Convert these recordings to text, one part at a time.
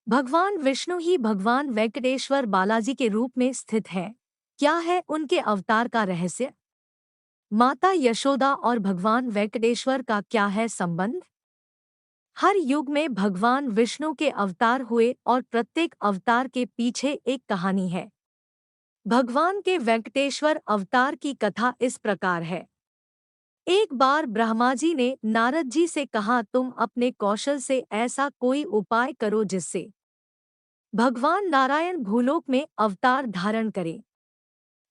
भगवान विष्णु ही भगवान वेंकटेश्वर बालाजी के रूप में स्थित हैं। क्या है उनके अवतार का रहस्य? माता यशोदा और भगवान वेंकटेश्वर का क्या है संबंध? हर युग में भगवान विष्णु के अवतार हुए और प्रत्येक अवतार के पीछे एक कहानी है। भगवान के वेंकटेश्वर अवतार की कथा इस प्रकार है। एक बार ब्रह्मा जी ने नारद जी से कहा, तुम अपने कौशल से ऐसा कोई उपाय करो जिससे भगवान नारायण भूलोक में अवतार धारण करें।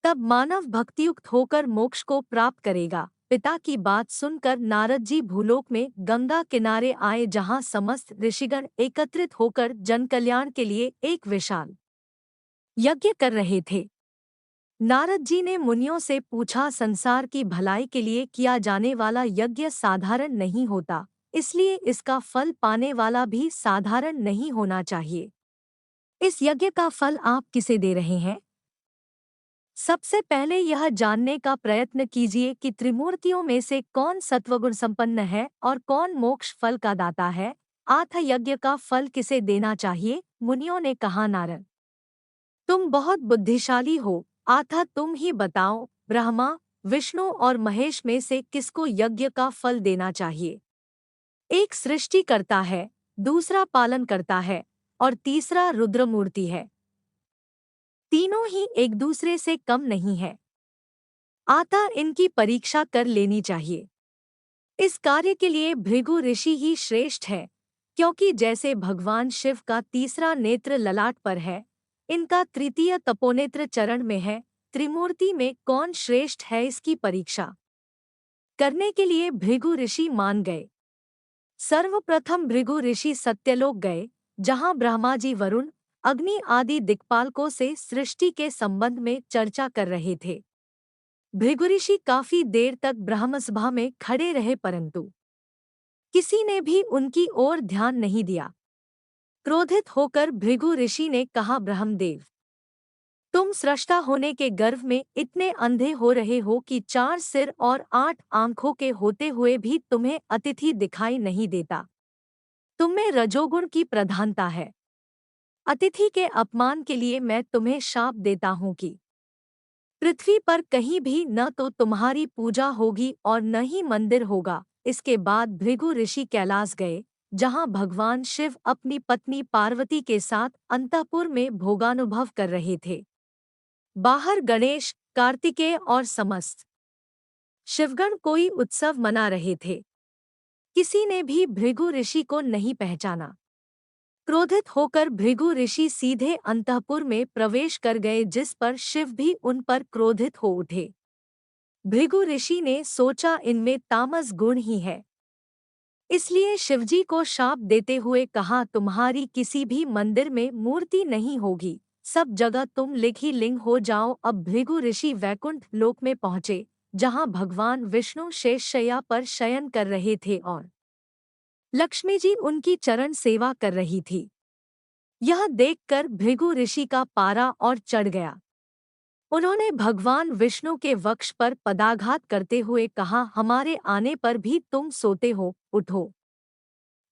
तब मानव भक्तियुक्त होकर मोक्ष को प्राप्त करेगा। पिता की बात सुनकर नारद जी भूलोक में गंगा किनारे आए, जहां समस्त ऋषिगण एकत्रित होकर जनकल्याण के लिए एक विशाल यज्ञ कर रहे थे। नारद जी ने मुनियों से पूछा, संसार की भलाई के लिए किया जाने वाला यज्ञ साधारण नहीं होता, इसलिए इसका फल पाने वाला भी साधारण नहीं होना चाहिए। इस यज्ञ का फल आप किसे दे रहे हैं? सबसे पहले यह जानने का प्रयत्न कीजिए कि त्रिमूर्तियों में से कौन सत्वगुण संपन्न है और कौन मोक्ष फल का दाता है। आथ यज्ञ का फल किसे देना चाहिए? मुनियों ने कहा, नारद, तुम बहुत बुद्धिशाली हो, आथा तुम ही बताओ, ब्रह्मा, विष्णु और महेश में से किसको यज्ञ का फल देना चाहिए? एक सृष्टि करता है, दूसरा पालन करता है और तीसरा रुद्रमूर्ति है। तीनों ही एक दूसरे से कम नहीं है। अतः इनकी परीक्षा कर लेनी चाहिए। इस कार्य के लिए भृगु ऋषि ही श्रेष्ठ है, क्योंकि जैसे भगवान शिव का तीसरा नेत्र ललाट पर है, इनका तृतीय तपोनेत्र चरण में है। त्रिमूर्ति में कौन श्रेष्ठ है, इसकी परीक्षा करने के लिए भृगु ऋषि मान गए। सर्वप्रथम भृगु ऋषि सत्यलोक गए, जहां ब्रह्मा जी वरुण, अग्नि आदि दिक्पालकों से सृष्टि के संबंध में चर्चा कर रहे थे। भृगु ऋषि काफी देर तक ब्रह्मसभा में खड़े रहे, परंतु किसी ने भी उनकी ओर ध्यान नहीं दिया। क्रोधित होकर भृगु ऋषि ने कहा, ब्रह्मदेव, तुम सृष्टा होने के गर्व में इतने अंधे हो रहे हो कि 4 सिर और 8 आंखों के होते हुए भी तुम्हें अतिथि दिखाई नहीं देता। तुममें रजोगुण की प्रधानता है। अतिथि के अपमान के लिए मैं तुम्हें शाप देता हूँ कि पृथ्वी पर कहीं भी न तो तुम्हारी पूजा होगी और न ही मंदिर होगा। इसके बाद भृगु ऋषि कैलाश गए, जहां भगवान शिव अपनी पत्नी पार्वती के साथ अंतःपुर में भोगानुभव कर रहे थे। बाहर गणेश, कार्तिकेय और समस्त शिवगण कोई उत्सव मना रहे थे। किसी ने भी भृगु ऋषि को नहीं पहचाना। क्रोधित होकर भृगु ऋषि सीधे अंतःपुर में प्रवेश कर गए, जिस पर शिव भी उन पर क्रोधित हो उठे। भृगु ऋषि ने सोचा, इनमें तामस गुण ही है, इसलिए शिवजी को शाप देते हुए कहा, तुम्हारी किसी भी मंदिर में मूर्ति नहीं होगी, सब जगह तुम लिंग ही लिंग हो जाओ। अब भृगु ऋषि वैकुंठ लोक में पहुंचे, जहां भगवान विष्णु शेषशय्या पर शयन कर रहे थे और लक्ष्मी जी उनकी चरण सेवा कर रही थी। यह देखकर भृगु ऋषि का पारा और चढ़ गया। उन्होंने भगवान विष्णु के वक्ष पर पदाघात करते हुए कहा, हमारे आने पर भी तुम सोते हो, उठो।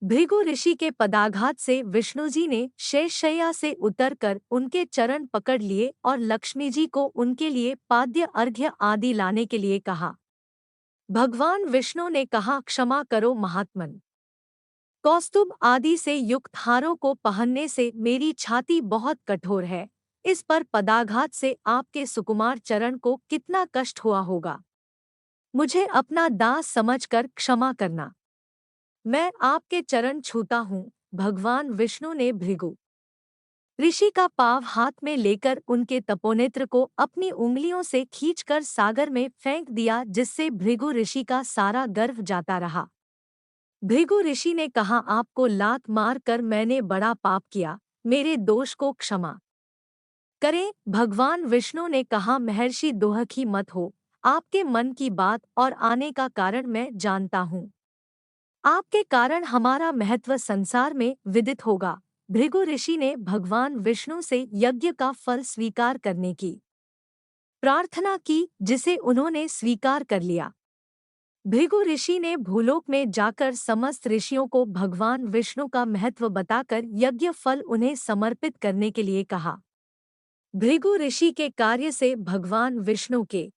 भृगु ऋषि के पदाघात से विष्णु जी ने शेषशय्या से उतरकर उनके चरण पकड़ लिए और लक्ष्मी जी को उनके लिए पाद्य अर्घ्य आदि लाने के लिए कहा। भगवान विष्णु ने कहा, क्षमा करो महात्मन, कौस्तुभ आदि से युक्त हारों को पहनने से मेरी छाती बहुत कठोर है। इस पर पदाघात से आपके सुकुमार चरण को कितना कष्ट हुआ होगा। मुझे अपना दास समझकर क्षमा करना, मैं आपके चरण छूता हूँ। भगवान विष्णु ने भृगु ऋषि का पाँव हाथ में लेकर उनके तपोनेत्र को अपनी उंगलियों से खींचकर सागर में फेंक दिया, जिससे भृगु ऋषि का सारा गर्व जाता रहा। भृगु ऋषि ने कहा, आपको लात मार कर मैंने बड़ा पाप किया, मेरे दोष को क्षमा करें। भगवान विष्णु ने कहा, महर्षि दुखी मत हो, आपके मन की बात और आने का कारण मैं जानता हूँ। आपके कारण हमारा महत्व संसार में विदित होगा। भृगु ऋषि ने भगवान विष्णु से यज्ञ का फल स्वीकार करने की प्रार्थना की, जिसे उन्होंने स्वीकार कर लिया। भृगु ऋषि ने भूलोक में जाकर समस्त ऋषियों को भगवान विष्णु का महत्व बताकर यज्ञ फल उन्हें समर्पित करने के लिए कहा। भृगु ऋषि के कार्य से भगवान विष्णु के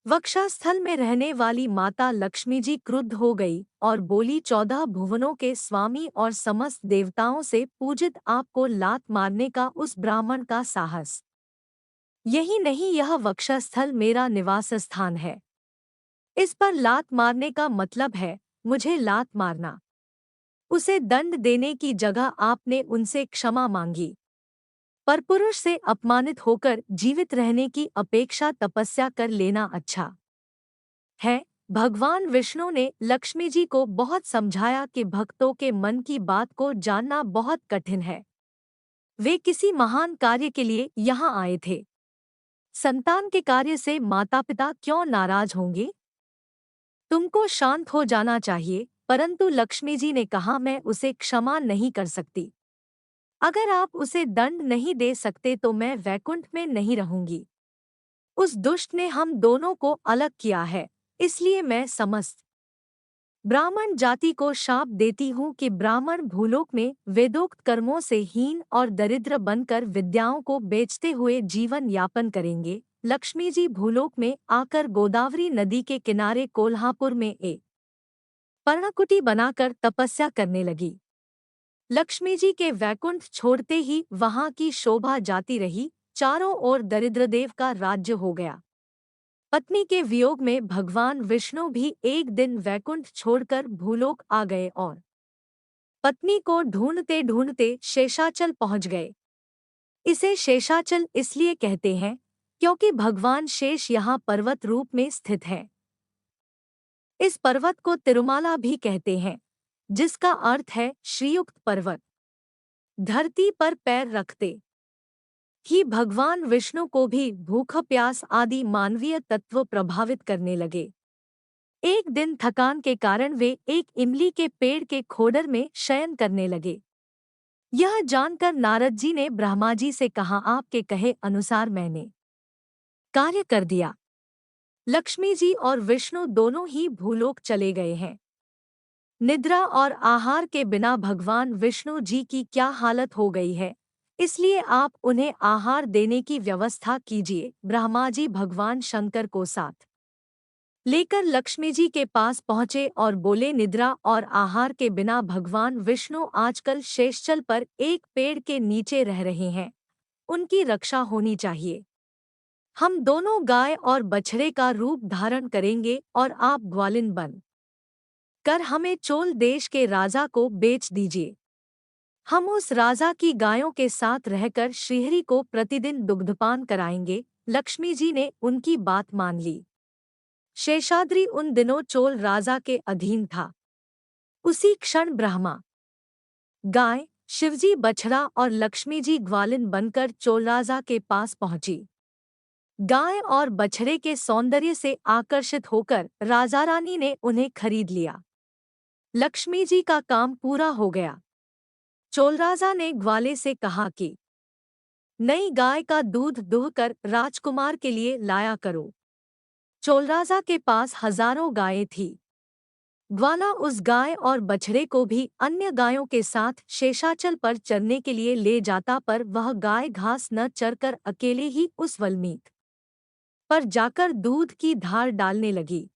वक्षस्थल में रहने वाली माता लक्ष्मी जी क्रुद्ध हो गई और बोली, 14 भुवनों के स्वामी और समस्त देवताओं से पूजित आपको लात मारने का उस ब्राह्मण का साहस। यही नहीं, यह वक्षस्थल मेरा निवास स्थान है। इस पर लात मारने का मतलब है मुझे लात मारना। उसे दंड देने की जगह आपने उनसे क्षमा मांगी। पर पुरुष से अपमानित होकर जीवित रहने की अपेक्षा तपस्या कर लेना अच्छा है। भगवान विष्णु ने लक्ष्मी जी को बहुत समझाया कि भक्तों के मन की बात को जानना बहुत कठिन है। वे किसी महान कार्य के लिए यहाँ आए थे। संतान के कार्य से माता पिता क्यों नाराज होंगे? तुमको शांत हो जाना चाहिए। परंतु लक्ष्मी जी ने कहा, मैं उसे क्षमा नहीं कर सकती। अगर आप उसे दंड नहीं दे सकते तो मैं वैकुंठ में नहीं रहूंगी। उस दुष्ट ने हम दोनों को अलग किया है, इसलिए मैं समस्त ब्राह्मण जाति को शाप देती हूँ कि ब्राह्मण भूलोक में वेदोक्त कर्मों से हीन और दरिद्र बनकर विद्याओं को बेचते हुए जीवन यापन करेंगे। लक्ष्मी जी भूलोक में आकर गोदावरी नदी के किनारे कोल्हापुर में एक पर्णकुटी बनाकर तपस्या करने लगी। लक्ष्मी जी के वैकुंठ छोड़ते ही वहां की शोभा जाती रही, चारों ओर दरिद्रदेव का राज्य हो गया। पत्नी के वियोग में भगवान विष्णु भी एक दिन वैकुंठ छोड़कर भूलोक आ गए और पत्नी को ढूंढते ढूंढते शेषाचल पहुंच गए। इसे शेषाचल इसलिए कहते हैं क्योंकि भगवान शेष यहाँ पर्वत रूप में स्थित है। इस पर्वत को तिरुमाला भी कहते हैं, जिसका अर्थ है श्रीयुक्त पर्वत। धरती पर पैर रखते ही भगवान विष्णु को भी भूख प्यास आदि मानवीय तत्व प्रभावित करने लगे। एक दिन थकान के कारण वे एक इमली के पेड़ के खोडर में शयन करने लगे। यह जानकर नारद जी ने ब्रह्मा जी से कहा, आपके कहे अनुसार मैंने कार्य कर दिया। लक्ष्मी जी और विष्णु दोनों ही भूलोक चले गए हैं। निद्रा और आहार के बिना भगवान विष्णु जी की क्या हालत हो गई है, इसलिए आप उन्हें आहार देने की व्यवस्था कीजिए। ब्रह्मा जी भगवान शंकर को साथ लेकर लक्ष्मी जी के पास पहुँचे और बोले, निद्रा और आहार के बिना भगवान विष्णु आजकल शेषचल पर एक पेड़ के नीचे रह रहे हैं, उनकी रक्षा होनी चाहिए। हम दोनों गाय और बछड़े का रूप धारण करेंगे और आप ग्वालिन बन कर हमें चोल देश के राजा को बेच दीजिए। हम उस राजा की गायों के साथ रहकर श्रीहरि को प्रतिदिन दुग्धपान कराएंगे। लक्ष्मी जी ने उनकी बात मान ली। शेषाद्रि उन दिनों चोल राजा के अधीन था। उसी क्षण ब्रह्मा गाय, शिवजी बछड़ा और लक्ष्मी जी ग्वालिन बनकर चोल राजा के पास पहुंची। गाय और बछड़े के सौंदर्य से आकर्षित होकर राजा रानी ने उन्हें खरीद लिया। लक्ष्मी जी का काम पूरा हो गया। चोल राजा ने ग्वाले से कहा कि नई गाय का दूध दुहकर राजकुमार के लिए लाया करो। चोल राजा के पास हजारों गायें थीं। ग्वाला उस गाय और बछड़े को भी अन्य गायों के साथ शेषाचल पर चरने के लिए ले जाता, पर वह गाय घास न चरकर अकेले ही उस वल्मीक पर जाकर दूध की धार डालने लगी।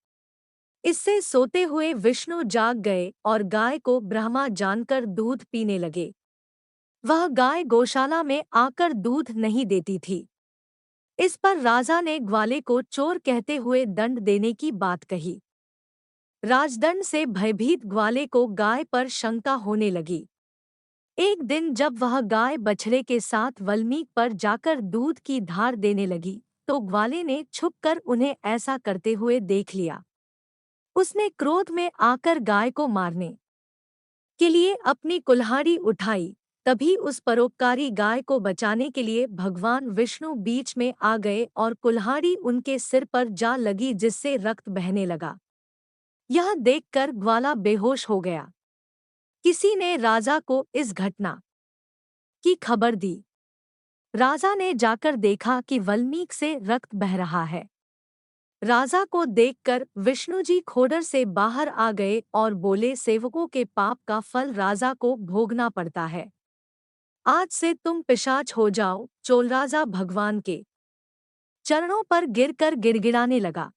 इससे सोते हुए विष्णु जाग गए और गाय को ब्रह्मा जानकर दूध पीने लगे। वह गाय गौशाला में आकर दूध नहीं देती थी। इस पर राजा ने ग्वाले को चोर कहते हुए दंड देने की बात कही। राजदंड से भयभीत ग्वाले को गाय पर शंका होने लगी। एक दिन जब वह गाय बछड़े के साथ वल्मीक पर जाकर दूध की धार देने लगी, तो ग्वाले ने छुपकर उन्हें ऐसा करते हुए देख लिया। उसने क्रोध में आकर गाय को मारने के लिए अपनी कुल्हाड़ी उठाई। तभी उस परोपकारी गाय को बचाने के लिए भगवान विष्णु बीच में आ गए और कुल्हाड़ी उनके सिर पर जा लगी, जिससे रक्त बहने लगा। यह देखकर ग्वाला बेहोश हो गया। किसी ने राजा को इस घटना की खबर दी। राजा ने जाकर देखा कि वल्मीक से रक्त बह रहा है। राजा को देखकर विष्णुजी खोडर से बाहर आ गए और बोले, सेवकों के पाप का फल राजा को भोगना पड़ता है। आज से तुम पिशाच हो जाओ। चोल राजा भगवान के चरणों पर गिरकर गिड़गिड़ाने लगा।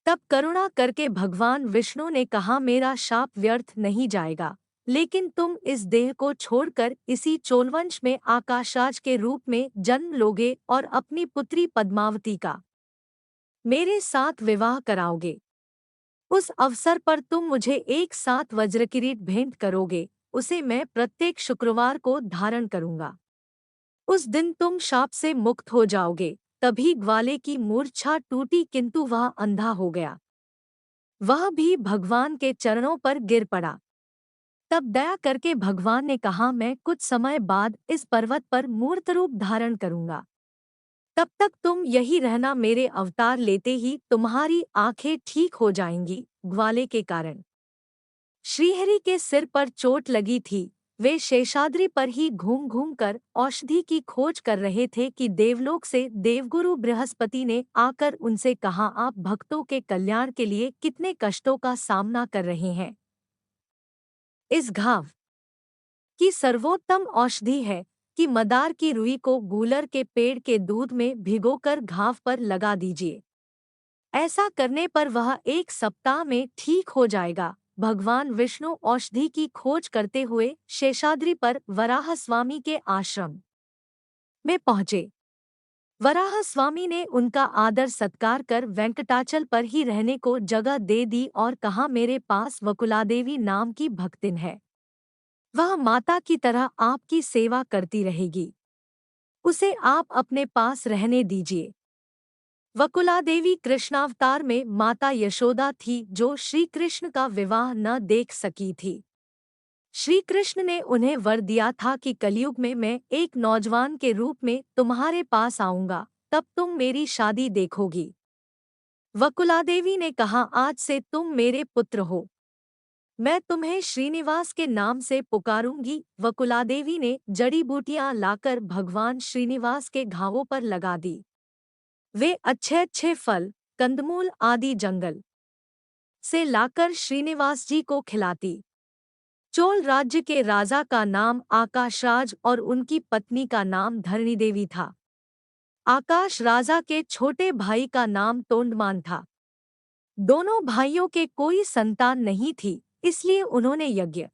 तब करुणा करके भगवान विष्णु ने कहा, मेरा शाप व्यर्थ नहीं जाएगा, लेकिन तुम इस देह को छोड़कर इसी चोलवंश में आकाशराज के रूप में जन्म लोगे और अपनी पुत्री पद्मावती का मेरे साथ विवाह कराओगे। उस अवसर पर तुम मुझे एक साथ वज्रकिरीट भेंट करोगे, उसे मैं प्रत्येक शुक्रवार को धारण करूंगा। उस दिन तुम शाप से मुक्त हो जाओगे। तभी ग्वाले की मूर्छा टूटी, किंतु वह अंधा हो गया। वह भी भगवान के चरणों पर गिर पड़ा। तब दया करके भगवान ने कहा, मैं कुछ समय बाद इस पर्वत पर मूर्त रूप धारण करूंगा। तब तक तुम यही रहना, मेरे अवतार लेते ही तुम्हारी आंखें ठीक हो जाएंगी। ग्वाले के कारण श्रीहरि के सिर पर चोट लगी थी। वे शेषाद्रि पर ही घूम घूम कर औषधि की खोज कर रहे थे कि देवलोक से देवगुरु बृहस्पति ने आकर उनसे कहा, आप भक्तों के कल्याण के लिए कितने कष्टों का सामना कर रहे हैं। इस घाव की सर्वोत्तम औषधि है कि मदार की रुई को गूलर के पेड़ के दूध में भिगोकर घाव पर लगा दीजिए। ऐसा करने पर वह 1 सप्ताह में ठीक हो जाएगा। भगवान विष्णु औषधि की खोज करते हुए शेषाद्रि पर वराह स्वामी के आश्रम में पहुंचे। वराह स्वामी ने उनका आदर सत्कार कर वेंकटाचल पर ही रहने को जगह दे दी और कहा, मेरे पास वकुलादेवी नाम की भक्तिन है। वह माता की तरह आपकी सेवा करती रहेगी। उसे आप अपने पास रहने दीजिए। वकुलादेवी कृष्णावतार में माता यशोदा थी, जो श्री कृष्ण का विवाह न देख सकी थी। श्री कृष्ण ने उन्हें वर दिया था कि कलयुग में मैं एक नौजवान के रूप में तुम्हारे पास आऊंगा, तब तुम मेरी शादी देखोगी। वकुलादेवी ने कहा, आज से तुम मेरे पुत्र हो। मैं तुम्हें श्रीनिवास के नाम से पुकारूंगी। वकुलादेवी ने जड़ी बूटियां लाकर भगवान श्रीनिवास के घावों पर लगा दी। वे अच्छे अच्छे फल, कंदमूल आदि जंगल से लाकर श्रीनिवास जी को खिलाती। चोल राज्य के राजा का नाम आकाशराज और उनकी पत्नी का नाम धरणी देवी था। आकाश राजा के छोटे भाई का नाम तोंडमान था। दोनों भाइयों के कोई संतान नहीं थी, इसलिए उन्होंने यज्ञ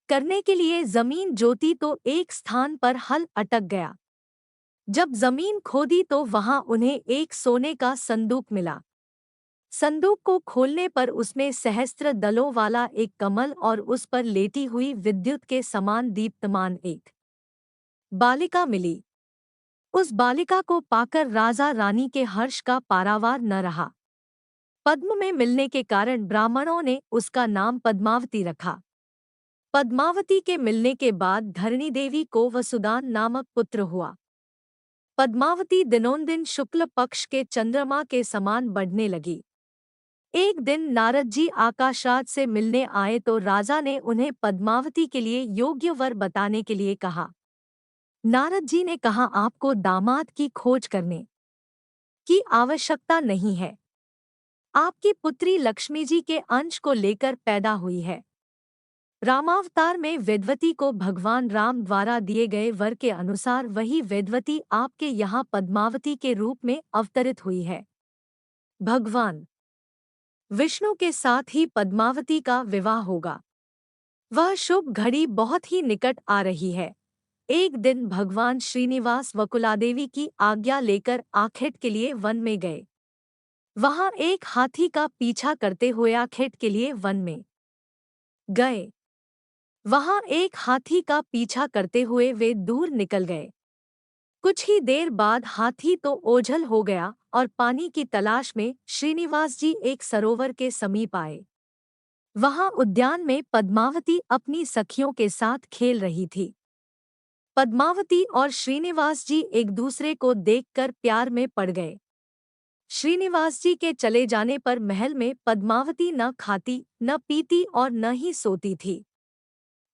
करने के लिए जमीन जोती तो एक स्थान पर हल अटक गया। जब जमीन खोदी तो वहां उन्हें एक सोने का संदूक मिला। संदूक को खोलने पर उसमें सहस्त्र दलों वाला एक कमल और उस पर लेटी हुई विद्युत के समान दीप्तमान एक बालिका मिली। उस बालिका को पाकर राजा रानी के हर्ष का पारावार न रहा। पद्म में मिलने के कारण ब्राह्मणों ने उसका नाम पद्मावती रखा। पद्मावती के मिलने के बाद धरणी देवी को वसुदान नामक पुत्र हुआ। पद्मावती दिनोंदिन शुक्ल पक्ष के चंद्रमा के समान बढ़ने लगी। एक दिन नारद जी आकाशराज से मिलने आए तो राजा ने उन्हें पद्मावती के लिए योग्य वर बताने के लिए कहा। नारद जी ने कहा, आपको दामाद की खोज करने की आवश्यकता नहीं है। आपकी पुत्री लक्ष्मी जी के अंश को लेकर पैदा हुई है। रामावतार में वेदवती को भगवान राम द्वारा दिए गए वर के अनुसार वही वेदवती आपके यहाँ पद्मावती के रूप में अवतरित हुई है। भगवान विष्णु के साथ ही पद्मावती का विवाह होगा। वह शुभ घड़ी बहुत ही निकट आ रही है। एक दिन भगवान श्रीनिवास वकुलादेवी की आज्ञा लेकर आखेट के लिए वन में गए। वहां एक हाथी का पीछा करते हुए आखेट के लिए वन में गए। वहां एक हाथी का पीछा करते हुए वे दूर निकल गए। कुछ ही देर बाद हाथी तो ओझल हो गया और पानी की तलाश में श्रीनिवास जी एक सरोवर के समीप आए। वहां उद्यान में पद्मावती अपनी सखियों के साथ खेल रही थी। पद्मावती और श्रीनिवास जी एक दूसरे को देखकर प्यार में पड़ गए। श्रीनिवास जी के चले जाने पर महल में पद्मावती न खाती, न पीती और न ही सोती थी।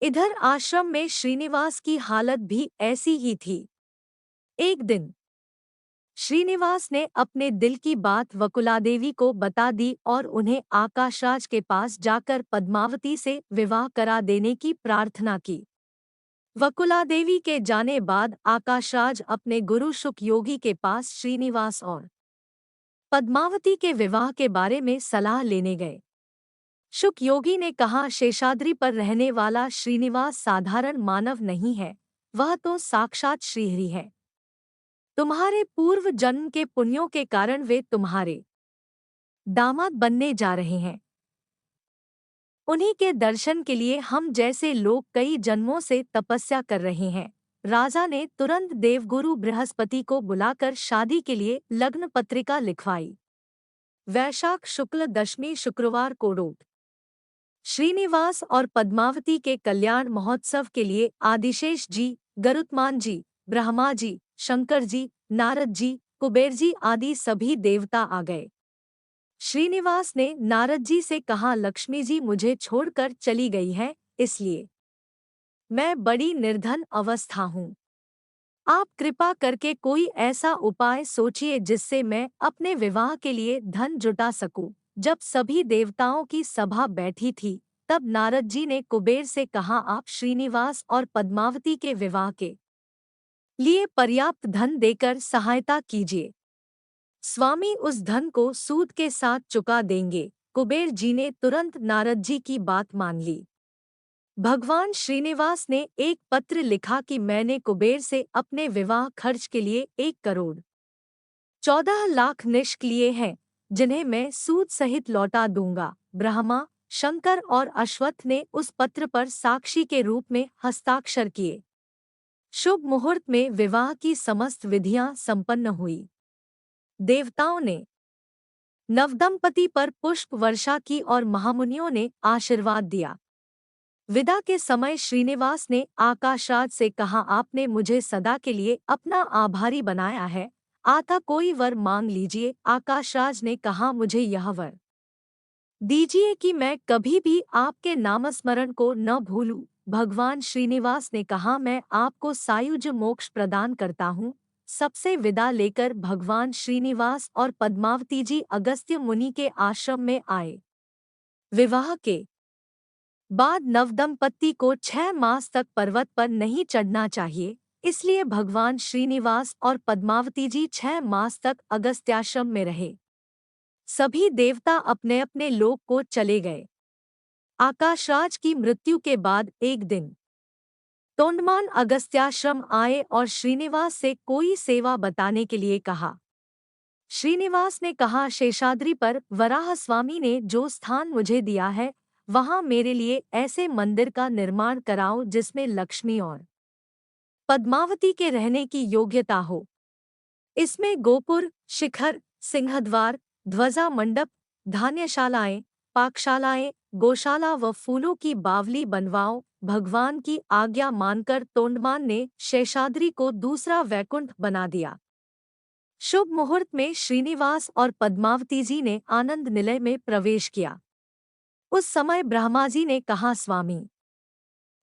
इधर आश्रम में श्रीनिवास की हालत भी ऐसी ही थी। एक दिन श्रीनिवास ने अपने दिल की बात वकुलादेवी को बता दी और उन्हें आकाशराज के पास जाकर पद्मावती से विवाह करा देने की प्रार्थना की। वकुलादेवी के जाने बाद आकाशराज अपने गुरु शुक योगी के पास श्रीनिवास और पद्मावती के विवाह के बारे में सलाह लेने गए। शुक योगी ने कहा, शेषाद्रि पर रहने वाला श्रीनिवास साधारण मानव नहीं है, वह तो साक्षात श्रीहरि है। तुम्हारे पूर्व जन्म के पुण्यों के कारण वे तुम्हारे दामाद बनने जा रहे हैं। उन्हीं के दर्शन के लिए हम जैसे लोग कई जन्मों से तपस्या कर रहे हैं। राजा ने तुरंत देवगुरु बृहस्पति को बुलाकर शादी के लिए लग्न पत्रिका लिखवाई। वैशाख शुक्ल दशमी शुक्रवार को रोट श्रीनिवास और पद्मावती के कल्याण महोत्सव के लिए आदिशेष जी, गरुत्मान जी, ब्रह्मा जी, शंकर जी, नारद जी, कुबेर जी आदि सभी देवता आ गए। श्रीनिवास ने नारद जी से कहा, लक्ष्मी जी मुझे छोड़कर चली गई है, इसलिए मैं बड़ी निर्धन अवस्था हूँ। आप कृपा करके कोई ऐसा उपाय सोचिए जिससे मैं अपने विवाह के लिए धन जुटा सकूं। जब सभी देवताओं की सभा बैठी थी, तब नारद जी ने कुबेर से कहा, आप श्रीनिवास और पद्मावती के विवाह के लिए पर्याप्त धन देकर सहायता कीजिए। स्वामी उस धन को सूद के साथ चुका देंगे। कुबेर जी ने तुरंत नारद जी की बात मान ली। भगवान श्रीनिवास ने एक पत्र लिखा कि मैंने कुबेर से अपने विवाह खर्च के लिए 1,14,00,000 निश्क लिए हैं, जिन्हें मैं सूद सहित लौटा दूंगा। ब्रह्मा, शंकर और अश्वत्थ ने उस पत्र पर साक्षी के रूप में हस्ताक्षर किए। शुभ मुहूर्त में विवाह की समस्त विधियां संपन्न हुई। देवताओं ने नवदंपति पर पुष्प वर्षा की और महामुनियों ने आशीर्वाद दिया। विदा के समय श्रीनिवास ने आकाशराज से कहा, आपने मुझे सदा के लिए अपना आभारी बनाया है, आता कोई वर मांग लीजिए। आकाशराज ने कहा, मुझे यह वर दीजिए कि मैं कभी भी आपके नामस्मरण को न भूलूं। भगवान श्रीनिवास ने कहा, मैं आपको सायुज मोक्ष प्रदान करता हूँ। सबसे विदा लेकर भगवान श्रीनिवास और पद्मावती जी अगस्त्य मुनि के आश्रम में आए। विवाह के बाद नवदंपति को 6 मास तक पर्वत पर नहीं चढ़ना चाहिए, इसलिए भगवान श्रीनिवास और पद्मावती जी 6 मास तक अगस्त्याश्रम में रहे। सभी देवता अपने अपने लोक को चले गए। आकाशराज की मृत्यु के बाद एक दिन तोंडमान अगस्त्याश्रम आए और श्रीनिवास से कोई सेवा बताने के लिए कहा। श्रीनिवास ने कहा, शेषाद्रि पर वराह स्वामी ने जो स्थान मुझे दिया है, वहां मेरे लिए ऐसे मंदिर का निर्माण कराओ जिसमें लक्ष्मी और पद्मावती के रहने की योग्यता हो। इसमें गोपुर, शिखर, सिंहद्वार, ध्वजा मंडप, धान्यशालाएं, पाकशालाएं, गौशाला व फूलों की बावली बनवाओ। भगवान की आज्ञा मानकर तोंडमान ने शेषाद्रि को दूसरा वैकुंठ बना दिया। शुभ मुहूर्त में श्रीनिवास और पद्मावती जी ने आनंद निलय में प्रवेश किया। उस समय ब्रह्मा जी ने कहा, स्वामी,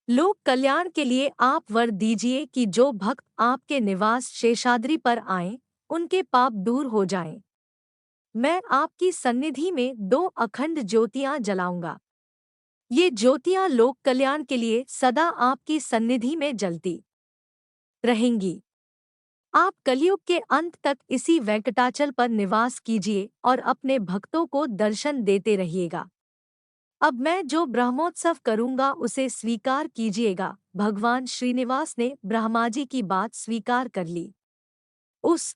लोक कल्याण के लिए आप वर दीजिए कि जो भक्त आपके निवास शेषाद्रि पर आएं, उनके पाप दूर हो जाएं। मैं आपकी सन्निधि में 2 अखंड ज्योतियां जलाऊंगा। ये ज्योतियां लोक कल्याण के लिए सदा आपकी सन्निधि में जलती रहेंगी। आप कलयुग के अंत तक इसी वेंकटाचल पर निवास कीजिए और अपने भक्तों को दर्शन देते रहिएगा। अब मैं जो ब्रह्मोत्सव करूंगा उसे स्वीकार कीजिएगा। भगवान श्रीनिवास ने ब्रह्मा जी की बात स्वीकार कर ली। उस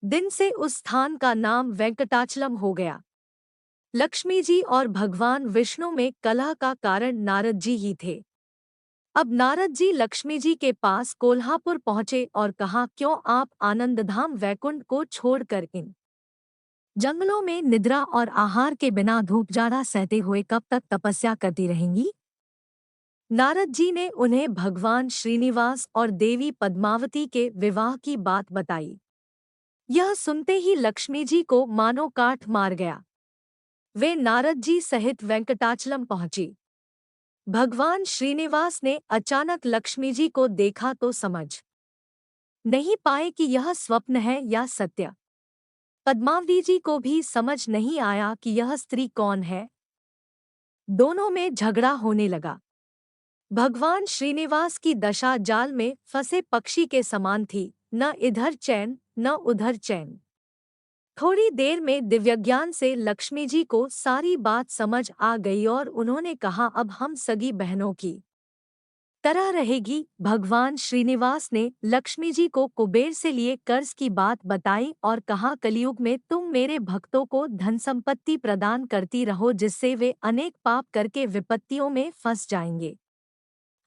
दिन से उस स्थान का नाम वेंकटाचलम हो गया। लक्ष्मी जी और भगवान विष्णु में कलह का कारण नारद जी ही थे। अब नारद जी लक्ष्मी जी के पास कोल्हापुर पहुंचे और कहा, क्यों आप आनंदधाम वैकुंठ को छोड़कर इन जंगलों में निद्रा और आहार के बिना धूप जाड़ा सहते हुए कब तक तपस्या करती रहेंगी? नारद जी ने उन्हें भगवान श्रीनिवास और देवी पद्मावती के विवाह की बात बताई। यह सुनते ही लक्ष्मी जी को मानो काठ मार गया। वे नारद जी सहित वेंकटाचलम पहुंची। भगवान श्रीनिवास ने अचानक लक्ष्मी जी को देखा तो समझ नहीं पाए कि यह स्वप्न है या सत्य। पद्मावती जी को भी समझ नहीं आया कि यह स्त्री कौन है। दोनों में झगड़ा होने लगा। भगवान श्रीनिवास की दशा जाल में फंसे पक्षी के समान थी, न इधर चैन न उधर चैन। थोड़ी देर में दिव्यज्ञान से लक्ष्मी जी को सारी बात समझ आ गई और उन्होंने कहा, अब हम सगी बहनों की तरह रहेगी। भगवान श्रीनिवास ने लक्ष्मी जी को कुबेर से लिए कर्ज की बात बताई और कहा, कलयुग में तुम मेरे भक्तों को धन संपत्ति प्रदान करती रहो जिससे वे अनेक पाप करके विपत्तियों में फंस जाएंगे।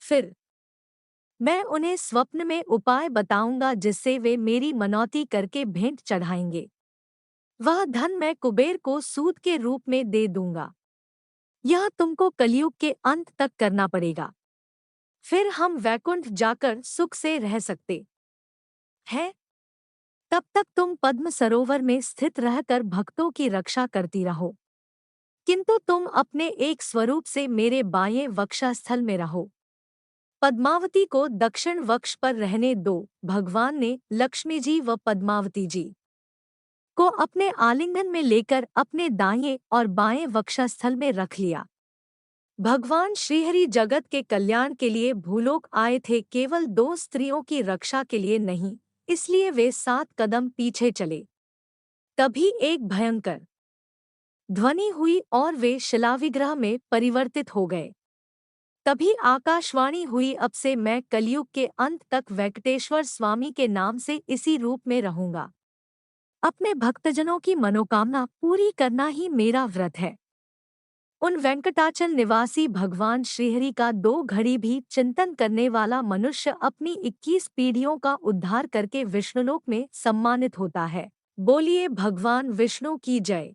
फिर मैं उन्हें स्वप्न में उपाय बताऊंगा जिससे वे मेरी मनौती करके भेंट चढ़ाएंगे। वह धन मैं कुबेर को सूद के रूप में दे दूंगा। यह तुमको कलयुग के अंत तक करना पड़ेगा, फिर हम वैकुंठ जाकर सुख से रह सकते हैं। तब तक तुम पद्म सरोवर में स्थित रहकर भक्तों की रक्षा करती रहो, किंतु तुम अपने एक स्वरूप से मेरे बाएं वक्षस्थल में रहो। पद्मावती को दक्षिण वक्ष पर रहने दो। भगवान ने लक्ष्मी जी व पद्मावती जी को अपने आलिंगन में लेकर अपने दाहिने और बाएं वक्षस्थल में रख लिया। भगवान श्रीहरि जगत के कल्याण के लिए भूलोक आए थे, केवल दो स्त्रियों की रक्षा के लिए नहीं, इसलिए वे 7 कदम पीछे चले। तभी एक भयंकर ध्वनि हुई और वे शिलाविग्रह में परिवर्तित हो गए। तभी आकाशवाणी हुई, अब से मैं कलयुग के अंत तक वेंकटेश्वर स्वामी के नाम से इसी रूप में रहूंगा। अपने भक्तजनों की मनोकामना पूरी करना ही मेरा व्रत है। उन वेंकटाचल निवासी भगवान श्रीहरि का 2 घड़ी भी चिंतन करने वाला मनुष्य अपनी 21 पीढ़ियों का उद्धार करके विष्णुलोक में सम्मानित होता है। बोलिए भगवान विष्णु की जय।